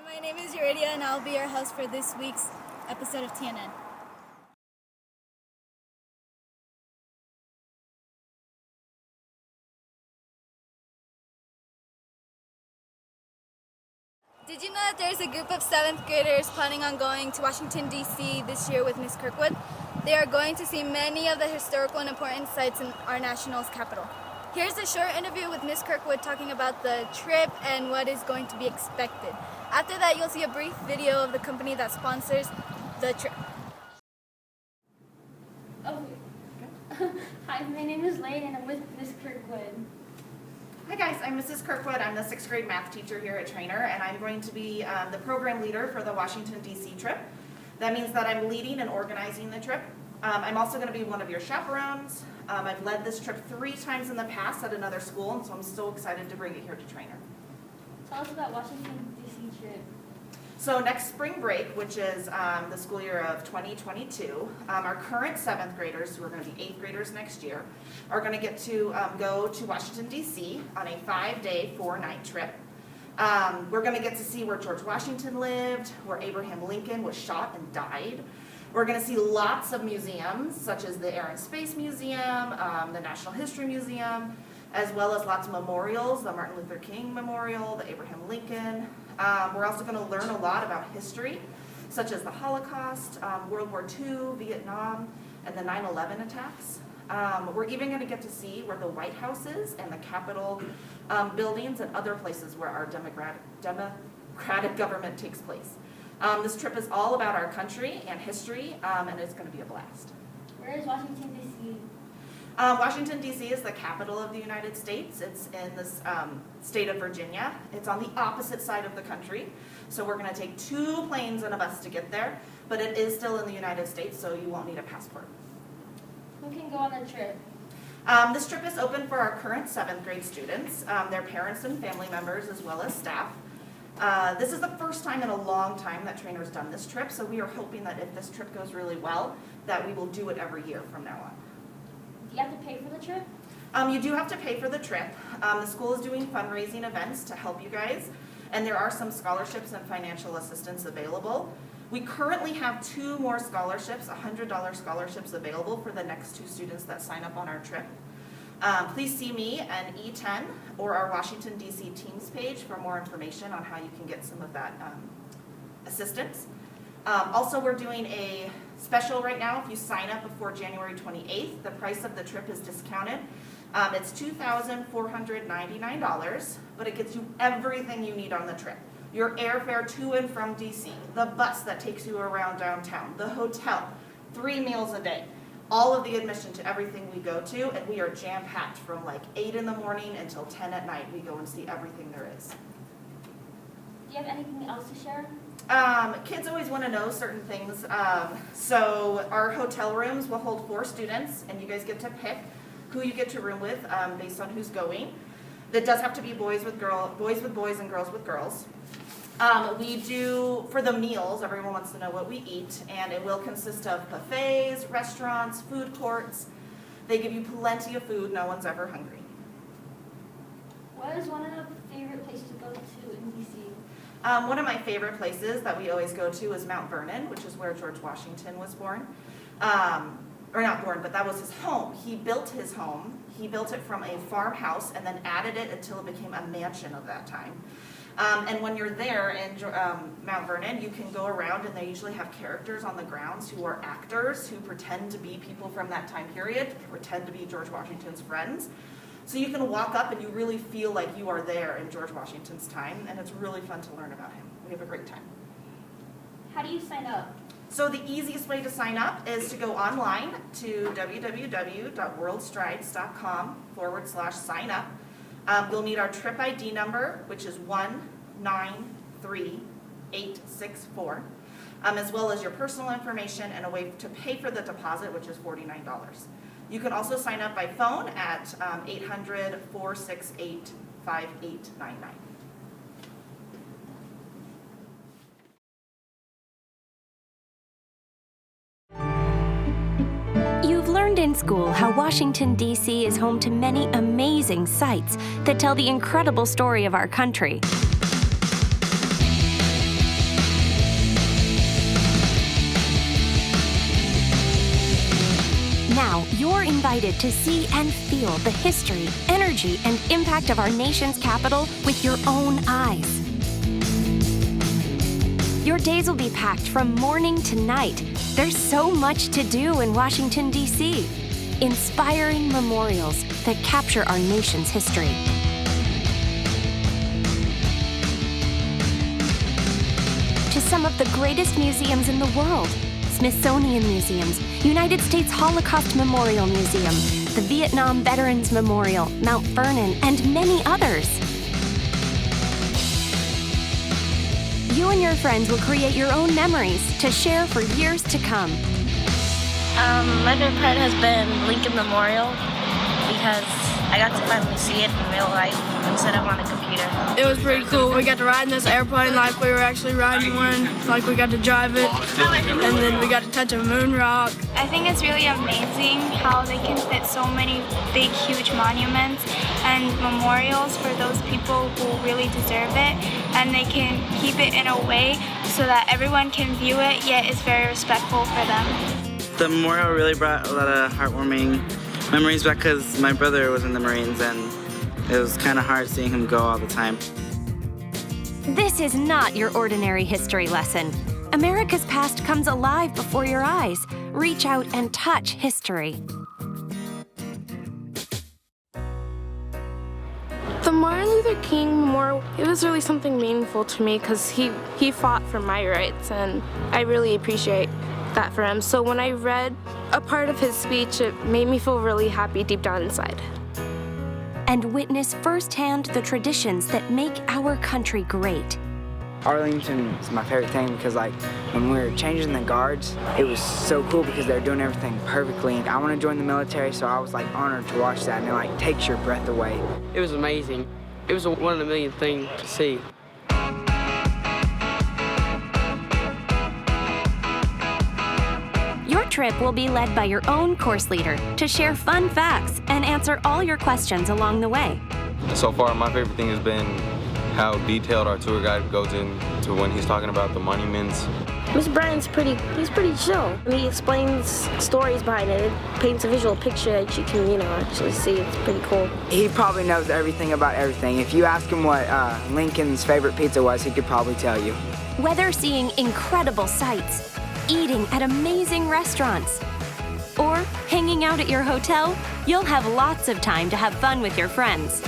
My name is Uridia, and I'll be your host for this week's episode of TNN. Did you know that there's a group of 7th graders planning on going to Washington, D.C. this year with Miss Kirkwood? They are going to see many of the historical and important sites in our national's capital. Here's a short interview with Miss Kirkwood talking about the trip and what is going to be expected. After that, you'll see a brief video of the company that sponsors the trip. Oh, hi, my name is Lane and I'm with Miss Kirkwood. Hi guys, I'm Mrs. Kirkwood. I'm the 6th grade math teacher here at Trainer, and I'm going to be the program leader for the Washington, D.C. trip. That means that I'm leading and organizing the trip. I'm also going to be one of your chaperones. I've led this trip 3 times in the past at another school, and so I'm so excited to bring it here to Trainer. Tell us about Washington, D.C. trip. So next spring break, which is the school year of 2022, our current 7th graders, who are going to be 8th graders next year, are going to get to go to Washington, D.C. on a 5-day, 4-night trip. We're going to get to see where George Washington lived, where Abraham Lincoln was shot and died. We're going to see lots of museums, such as the Air and Space Museum, the National History Museum, as well as lots of memorials, the Martin Luther King Memorial, the Abraham Lincoln. We're also going to learn a lot about history, such as the Holocaust, World War II, Vietnam, and the 9/11 attacks. We're even going to get to see where the White House is and the Capitol buildings and other places where our democratic government takes place. This trip is all about our country and history, and it's going to be a blast. Where is Washington, D.C.? Washington, D.C. is the capital of the United States. It's in the state of Virginia. It's on the opposite side of the country. So we're going to take 2 planes and a bus to get there, but it is still in the United States, so you won't need a passport. Who can go on the trip? This trip is open for our current 7th grade students, their parents and family members, as well as staff. This is the first time in a long time that Trainer's done this trip, so we are hoping that if this trip goes really well, that we will do it every year from now on. Do you have to pay for the trip? You do have to pay for the trip. The school is doing fundraising events to help you guys, and there are some scholarships and financial assistance available. We currently have 2 more scholarships, $100 scholarships available for the next 2 students that sign up on our trip. Please see me and E10 or our Washington, D.C. Teams page for more information on how you can get some of that assistance. Also, we're doing a special right now. If you sign up before January 28th, the price of the trip is discounted. It's $2,499, but it gets you everything you need on the trip. Your airfare to and from D.C., the bus that takes you around downtown, the hotel, 3 meals a day, all of the admission to everything we go to, and we are jam-packed from like 8 in the morning until 10 at night. We go and see everything there is. Do you have anything else to share? Kids always want to know certain things. So our hotel rooms will hold 4 students, and you guys get to pick who you get to room with based on who's going. That does have to be boys with boys and girls with girls. We do, for the meals, everyone wants to know what we eat, and it will consist of buffets, restaurants, food courts. They give you plenty of food. No one's ever hungry. What is one of the favorite places to go to in D.C.? One of my favorite places that we always go to is Mount Vernon, which is where George Washington was born. Or not born, but that was his home. He built his home. He built it from a farmhouse and then added it until it became a mansion of that time. And when you're there in Mount Vernon, you can go around, and they usually have characters on the grounds who are actors who pretend to be people from that time period, pretend to be George Washington's friends. So you can walk up and you really feel like you are there in George Washington's time, and it's really fun to learn about him. We have a great time. How do you sign up? So the easiest way to sign up is to go online to www.worldstrides.com/sign up. You'll need our trip ID number, which is 193864, as well as your personal information and a way to pay for the deposit, which is $49. You can also sign up by phone at 800-468-5899. You've learned in school how Washington, D.C. is home to many amazing sites that tell the incredible story of our country. Now, you're invited to see and feel the history, energy, and impact of our nation's capital with your own eyes. Your days will be packed from morning to night. There's so much to do in Washington, D.C. Inspiring memorials that capture our nation's history. To some of the greatest museums in the world. Smithsonian Museums, United States Holocaust Memorial Museum, the Vietnam Veterans Memorial, Mount Vernon, and many others. You and your friends will create your own memories to share for years to come. My favorite part has been Lincoln Memorial because I got to finally see it in real life instead of on a computer. It was pretty cool. We got to ride in this airplane like we were actually riding one, like we got to drive it, and then we got to touch a moon rock. I think it's really amazing how they can fit so many big, huge monuments and memorials for those people who really deserve it, and they can keep it in a way so that everyone can view it, yet it's very respectful for them. The memorial really brought a lot of heartwarming memories back because my brother was in the Marines and it was kind of hard seeing him go all the time. This is not your ordinary history lesson. America's past comes alive before your eyes. Reach out and touch history. The Martin Luther King Memorial, it was really something meaningful to me because he fought for my rights, and I really appreciate that for him. So when I read a part of his speech, it made me feel really happy deep down inside. And witness firsthand the traditions that make our country great. Arlington is my favorite thing because when we were changing the guards, it was so cool because they were doing everything perfectly. I want to join the military, so I was honored to watch that, and it takes your breath away. It was amazing. It was a one in a million thing to see. Your trip will be led by your own course leader to share fun facts and answer all your questions along the way. So far, my favorite thing has been how detailed our tour guide goes into when he's talking about the monuments. Mr. Bryan's he's pretty chill. He explains stories behind it. It paints a visual picture that you can, actually see. It's pretty cool. He probably knows everything about everything. If you ask him what Lincoln's favorite pizza was, he could probably tell you. Whether seeing incredible sights, eating at amazing restaurants, or hanging out at your hotel, you'll have lots of time to have fun with your friends.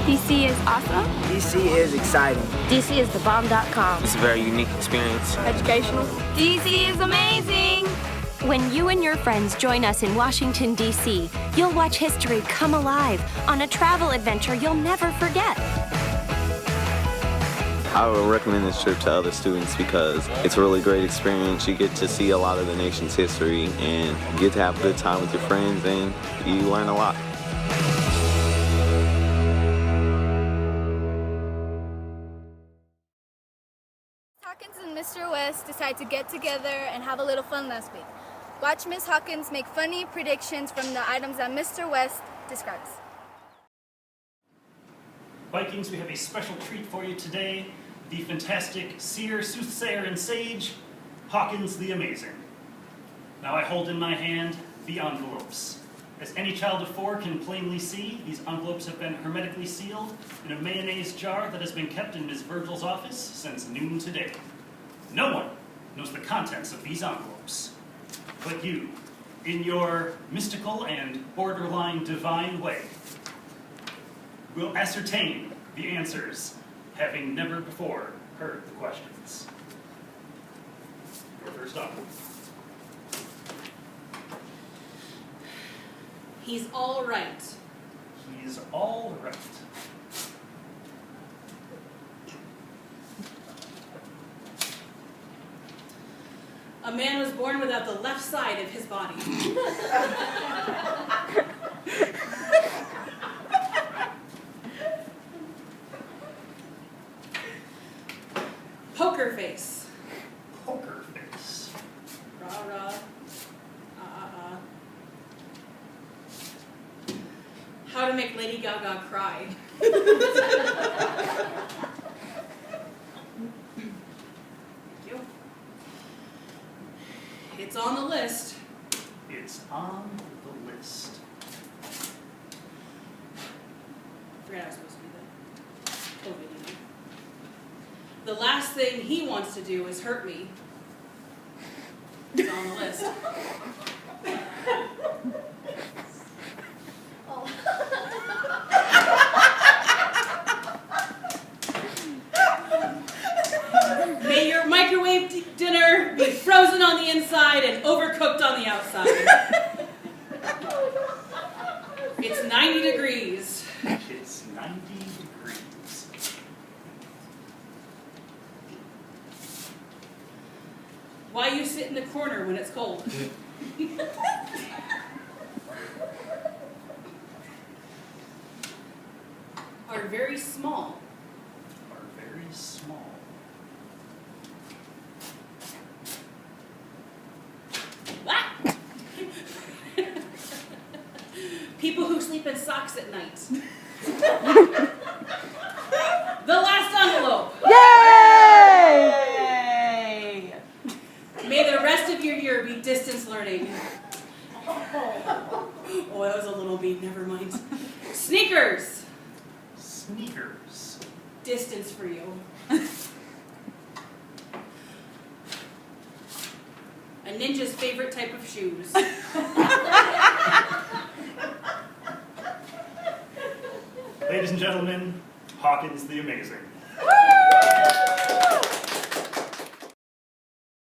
DC is awesome. DC is exciting. DC is thebomb.com. It's a very unique experience. Educational. DC is amazing. When you and your friends join us in Washington, D.C., you'll watch history come alive on a travel adventure you'll never forget. I would recommend this trip to other students because it's a really great experience. You get to see a lot of the nation's history and you get to have a good time with your friends, and you learn a lot. Hawkins and Mr. West decided to get together and have a little fun last week. Watch Miss Hawkins make funny predictions from the items that Mr. West describes. Vikings, we have a special treat for you today. The fantastic seer, soothsayer, and sage, Hawkins the Amazing. Now I hold in my hand the envelopes. As any child of 4 can plainly see, these envelopes have been hermetically sealed in a mayonnaise jar that has been kept in Ms. Virgil's office since noon today. No one knows the contents of these envelopes. But you, in your mystical and borderline divine way, will ascertain the answers, having never before heard the questions. Your first envelope. He's all right. He's all right. A man was born without the left side of his body. Poker face. Poker face. Rah-rah. How to make Lady Gaga cry. It's on the list. It's on the list. I forgot I was supposed to do that. COVID, you know. The last thing he wants to do is hurt me. It's on the list. May your microwave dinner be frozen on the inside and overcooked on the outside. It's 90 degrees. It's 90 degrees. Why you sit in the corner when it's cold? Are very small. Are very small. Ah! People who sleep in socks at night. The last envelope. Yay! May the rest of your year be distance learning. Oh, that was a little beat, never mind. Sneakers. Sneakers. Distance for you. A ninja's favorite type of shoes. Ladies and gentlemen, Hawkins the Amazing.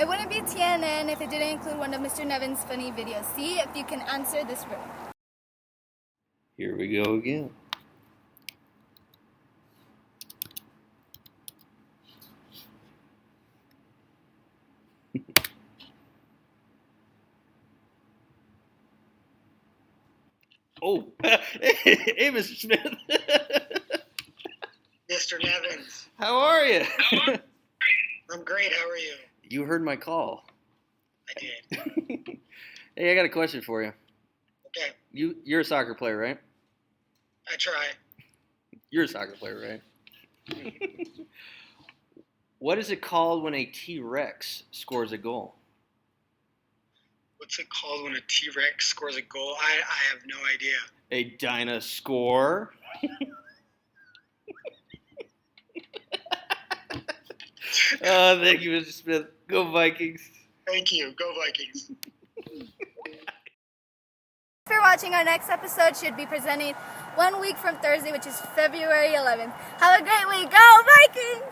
It wouldn't be TNN if it didn't include one of Mr. Nevin's funny videos. See if you can answer this riddle. Here we go again. Oh, hey, Mr. Smith. Mr. Nevins. How are you? I'm great. How are you? You heard my call. I did. Hey, I got a question for you. Okay. You're a soccer player, right? I try. You're a soccer player, right? What is it called when a T-Rex scores a goal? What's it called when a T-Rex scores a goal? I have no idea. A dinosaur. Oh, thank you, Mr. Smith. Go Vikings. Thank you. Go Vikings. Thanks for watching. Our next episode should be presenting 1 week from Thursday, which is February 11th. Have a great week. Go Vikings!